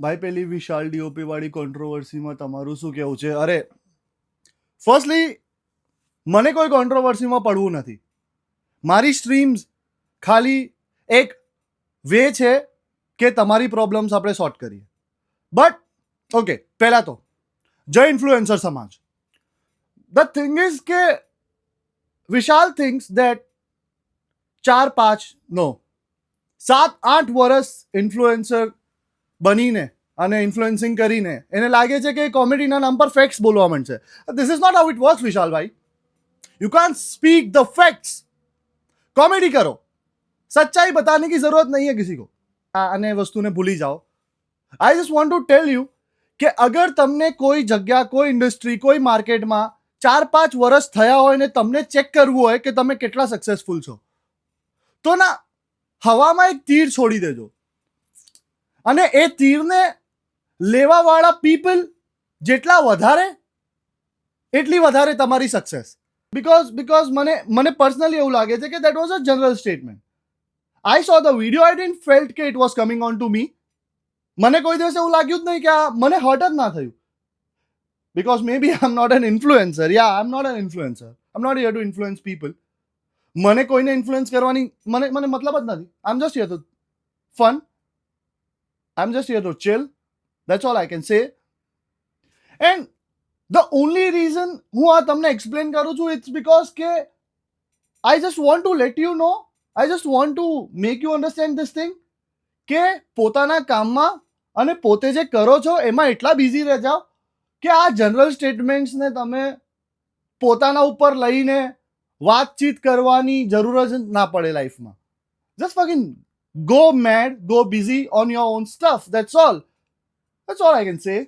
ભાઈ પેલી વિશાલ ડીઓપી વાળી કોન્ટ્રોવર્સીમાં તમારું શું કેવું છે? અરે ફર્સ્ટલી મને કોઈ કોન્ટ્રોવર્સીમાં પડવું નથી. મારી સ્ટ્રીમ્સ ખાલી એક વે છે કે તમારી પ્રોબ્લેમ્સ આપણે સોર્ટ કરીએ. બટ ઓકે, પહેલા તો જય ઇન્ફ્લુએન્સર સમાજ. ધ થિંગ ઇઝ કે વિશાલ થિંગ્સ દેટ 4-5 નો 7-8 વર્ષ ઇન્ફ્લુએન્સર બનીને અને ઇન્ફ્લુએન્સિંગ કરીને એને લાગે છે કે કોમેડીના નામ પર ફેક્ટ્સ બોલવા માંડશે. This is not how it works Vishalbhai. You can't speak the facts. Comedy करो, सच्चाई बताने की जरूरत नहीं है किसी को. आने वस्तु ने भूली जाओ. I just want to tell you કે અગર તમને કોઈ જગ્યા, કોઈ ઇન્ડસ્ટ્રી, કોઈ માર્કેટમાં 4-5 વર્ષ થયા હોય ને તમને ચેક કરવું હોય કે તમે કેટલા સક્સેસફુલ છો, તો ના હવામાં એક તીર છોડી દેજો અને એ તીરને લેવા વાળા પીપલ જેટલા વધારે એટલી વધારે તમારી સક્સેસ. because મને પર્સનલી એવું લાગે છે કે that was a general statement. I saw the video, I didn't felt કે it was coming on to me. મને કોઈ દિવસ એવું લાગ્યું જ નહીં કે આ મને હર્ટ જ ના થયું. Because maybe I'm not an influencer. Yeah, I'm not an influencer. I'm not here to influence people. મને કોઈને ઇન્ફ્લુઅન્સ કરવાની મને મતલબ જ નથી. I'm just here to fun. I'm just here to chill. That's all I can say. And the only reason હું આ તમને એક્સપ્લેન કરું છું, it's because કે I just want to let you know, I just want to make you understand this thing કે પોતાના કામમાં અને પોતે જે કરો છો એમાં એટલા બિઝી રહી જાઓ કે આ જનરલ સ્ટેટમેન્ટ્સને તમે પોતાના ઉપર લઈને વાતચીત કરવાની જરૂર જ ના પડે લાઈફમાં. Just fucking go mad, go busy on your own stuff. That's all I can say.